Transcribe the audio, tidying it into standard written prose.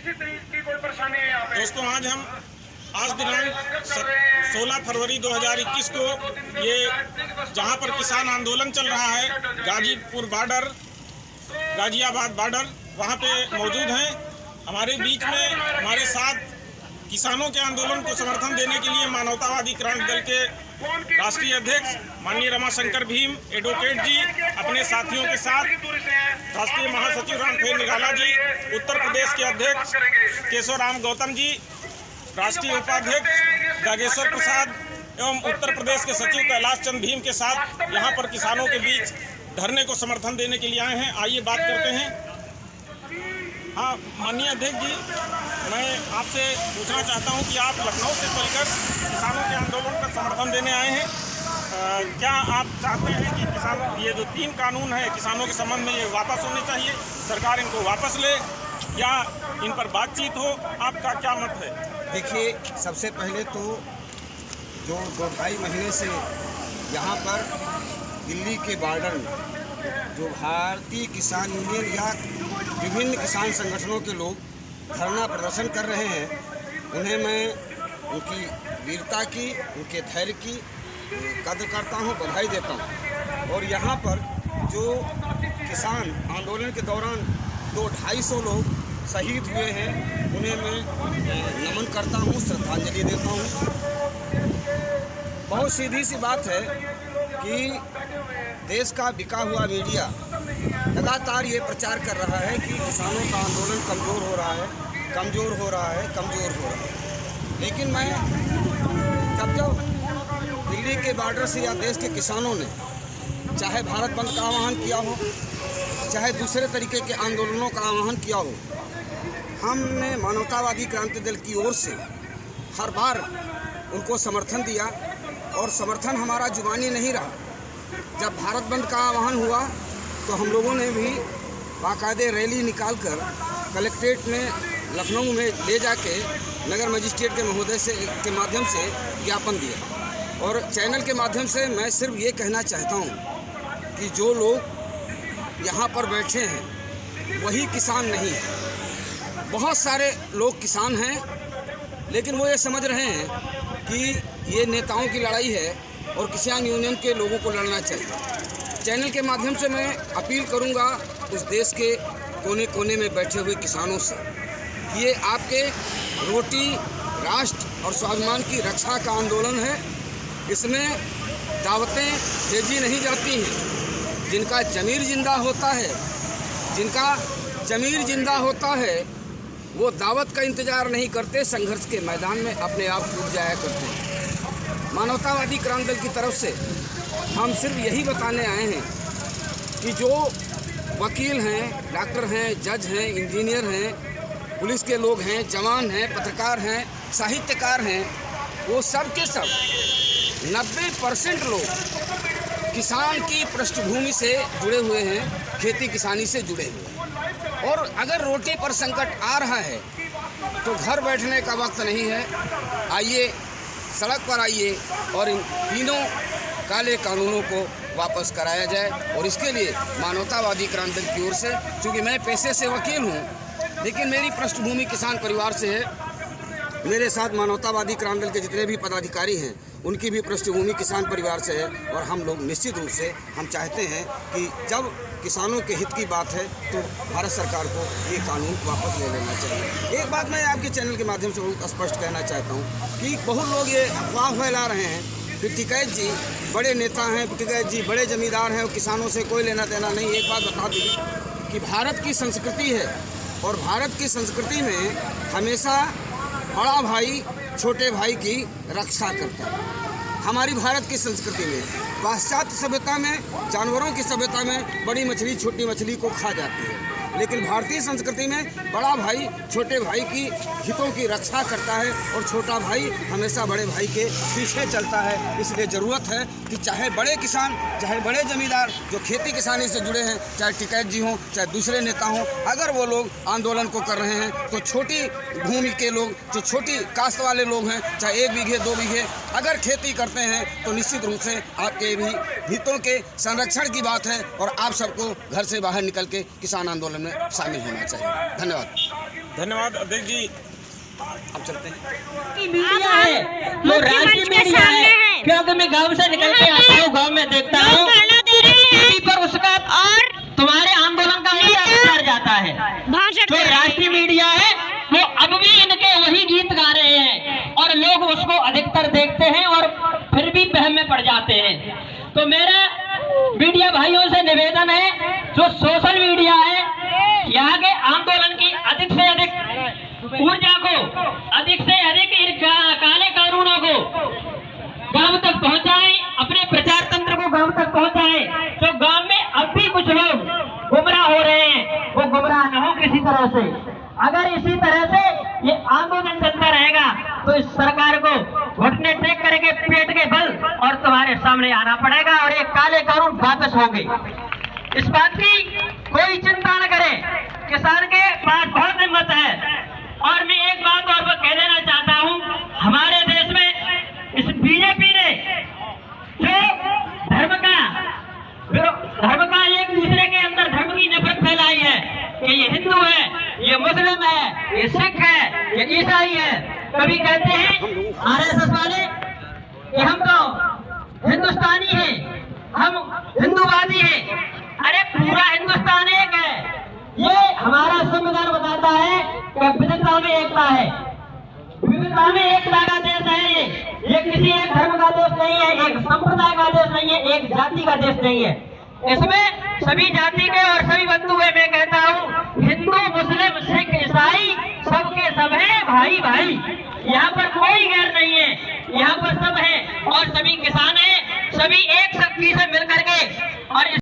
किसी तरीके की कोई परेशानी है यहाँ पे? दोस्तों, आज दिनांक 16 फरवरी 2021 को ये जहाँ पर किसान आंदोलन चल रहा है, गाजीपुर बॉर्डर, गाजियाबाद बॉर्डर, वहाँ पे मौजूद हैं। हमारे बीच में हमारे साथ किसानों के आंदोलन को समर्थन देने के लिए मानवतावादी क्रांति दल के राष्ट्रीय अध्यक्ष माननीय रमाशंकर भीम एडवोकेट जी अपने साथियों के साथ, राष्ट्रीय महासचिव रामखेल निराला जी, उत्तर प्रदेश के अध्यक्ष केशवराम गौतम जी, राष्ट्रीय उपाध्यक्ष जागेश्वर प्रसाद एवं उत्तर प्रदेश के सचिव कैलाश चंद भीम के साथ यहाँ पर किसानों के बीच धरने को समर्थन देने के लिए आए हैं। आइए बात करते हैं। हाँ, माननीय अध्यक्ष जी, मैं आपसे पूछना चाहता हूं कि आप लखनऊ से चलकर किसानों के आंदोलन का समर्थन देने आए हैं। क्या आप चाहते हैं कि किसान ये जो 3 कानून है किसानों के संबंध में ये वापस होने चाहिए, सरकार इनको वापस ले या इन पर बातचीत हो? आपका क्या मत है? देखिए, सबसे पहले तो जो 2-2.5 महीने से यहाँ पर दिल्ली के बॉर्डर में जो भारतीय किसान यूनियन या विभिन्न किसान संगठनों के लोग धरना प्रदर्शन कर रहे हैं, उन्हें मैं उनकी वीरता की, उनके धैर्य की कद्र करता हूं, बधाई देता हूं। और यहाँ पर जो किसान आंदोलन के दौरान 200-250 लोग शहीद हुए हैं, उन्हें मैं नमन करता हूं, श्रद्धांजलि देता हूं। बहुत सीधी सी बात है कि देश का बिका हुआ मीडिया लगातार ये प्रचार कर रहा है कि किसानों का आंदोलन कमज़ोर हो रहा है, कमज़ोर हो रहा है, कमज़ोर हो रहा है। लेकिन मैं जब दिल्ली के बॉर्डर से या देश के किसानों ने चाहे भारत बंद का आह्वान किया हो, चाहे दूसरे तरीके के आंदोलनों का आह्वान किया हो, हमने मानवतावादी क्रांति दल की ओर से हर बार उनको समर्थन दिया। और समर्थन हमारा जुबानी नहीं रहा। जब भारत बंद का आह्वान हुआ तो हम लोगों ने भी बाकायदे रैली निकालकर कलेक्ट्रेट में लखनऊ में ले जाके नगर मजिस्ट्रेट के महोदय के माध्यम से ज्ञापन दिया। और चैनल के माध्यम से मैं सिर्फ ये कहना चाहता हूँ कि जो लोग यहाँ पर बैठे हैं वही किसान नहीं है। बहुत सारे लोग किसान हैं, लेकिन वो ये समझ रहे हैं कि ये नेताओं की लड़ाई है और किसान यूनियन के लोगों को लड़ना चाहिए। चैनल के माध्यम से मैं अपील करूंगा उस देश के कोने कोने में बैठे हुए किसानों से कि ये आपके रोटी, राष्ट्र और स्वाभिमान की रक्षा का आंदोलन है। इसमें दावतें भेजी नहीं जाती हैं। जिनका ज़मीर जिंदा होता है वो दावत का इंतज़ार नहीं करते, संघर्ष के मैदान में अपने आप कूद जाया करते हैं। मानवतावादी क्रांति दल की तरफ से हम सिर्फ यही बताने आए हैं कि जो वकील हैं, डॉक्टर हैं, जज हैं, इंजीनियर हैं, पुलिस के लोग हैं, जवान हैं, पत्रकार हैं, साहित्यकार हैं, वो सब के सब 90% लोग किसान की पृष्ठभूमि से जुड़े हुए हैं, खेती किसानी से जुड़े हुए हैं। और अगर रोटी पर संकट आ रहा है तो घर बैठने का वक्त नहीं है। आइए, सड़क पर आइए और इन तीनों काले कानूनों को वापस कराया जाए। और इसके लिए मानवतावादी क्रांति दल की ओर से, चूँकि मैं पेशे से वकील हूँ लेकिन मेरी पृष्ठभूमि किसान परिवार से है, मेरे साथ मानवतावादी क्रांति दल के जितने भी पदाधिकारी हैं उनकी भी पृष्ठभूमि किसान परिवार से है। और हम लोग निश्चित रूप से हम चाहते हैं कि जब किसानों के हित की बात है तो भारत सरकार को ये कानून वापस ले लेना चाहिए। एक बात मैं आपके चैनल के माध्यम से बहुत स्पष्ट कहना चाहता हूँ कि बहुत लोग ये अफवाह फैला रहे हैं कि टिकैत जी बड़े नेता हैं, टिकैत जी बड़े जमींदार हैं और किसानों से कोई लेना देना नहीं। एक बात बता दी कि भारत की संस्कृति है और भारत की संस्कृति में हमेशा बड़ा भाई छोटे भाई की रक्षा करता है। हमारी भारत की संस्कृति में, पाश्चात्य सभ्यता में, जानवरों की सभ्यता में बड़ी मछली छोटी मछली को खा जाती है, लेकिन भारतीय संस्कृति में बड़ा भाई छोटे भाई की हितों की रक्षा करता है और छोटा भाई हमेशा बड़े भाई के पीछे चलता है। इसलिए ज़रूरत है कि चाहे बड़े किसान, चाहे बड़े जमींदार जो खेती किसानी से जुड़े हैं, चाहे टिकैत जी हों, चाहे दूसरे नेता हों, अगर वो लोग आंदोलन को कर रहे हैं तो छोटी भूमि के लोग, जो छोटी काश्त वाले लोग हैं, चाहे 1 बीघे 2 बीघे अगर खेती करते हैं तो निश्चित रूप से आपके भी हितों के संरक्षण की बात है और आप सबको घर से बाहर निकल के किसान आंदोलन में शामिल होना चाहिए। धन्यवाद अध्यक्ष जी। अब चलते हैं। की मीडिया है वो राष्ट्रीय मीडिया है, क्योंकि मैं गांव से निकल के आता हूँ, गांव में देखता हूँ टीवी पर उसका और तुम्हारे आंदोलन का मीडिया असर जाता है। जो राष्ट्रीय मीडिया है वो अब भी इनके वही गीत गा रहे हैं और लोग उसको अधिकतर देखते हैं और फिर भी बहम में पड़ जाते हैं। तो मेरा मीडिया भाइयों से निवेदन है, जो सोशल मीडिया है यहाँ के आंदोलन की अधिक से अधिक ऊर्जा को, अधिक से अधिक काले कानूनों को गांव तक पहुंचाए, अपने प्रचार तंत्र को गांव तक पहुंचाए। तो गांव में अब भी कुछ लोग गुमराह हो रहे हैं, वो गुमराह न हो किसी तरह से। अगर इसी तरह से ये आंदोलन चलता रहेगा तो इस सरकार को घुटने टेक करके पेट के बल और तुम्हारे सामने आना पड़ेगा और ये काले कानून वापस होंगे। इस बात की कोई चिंता न करे, किसान के पास बहुत हिम्मत है। और मैं एक बात और कह देना चाहता हूँ, हमारे देश में इस बीजेपी ने जो धर्म का एक दूसरे के अंदर धर्म की नफरत फैलाई है कि ये हिंदू है, ये मुस्लिम है, ये सिख है, ये ईसाई है। कभी कहते हैं आरएसएस वाले कि हम तो हिंदुस्तानी हैं, हम हिंदूवादी हैं। अरे पूरा हिंदुस्तान एक है। ये हमारा संविधान बताता है कि विविधता में एकता है, विविधता में एकता का देश है। ये किसी एक धर्म का देश नहीं है, एक संप्रदाय का देश नहीं है, एक जाति का देश नहीं है। इसमें सभी जाति के और सभी बंधु है। मैं कहता हूँ हिंदू, मुस्लिम, सिख, ईसाई सबके सब है भाई भाई। यहाँ पर कोई गैर नहीं है, यहाँ पर सब है और सभी किसान हैं, सभी एक शक्ति से मिलकर के और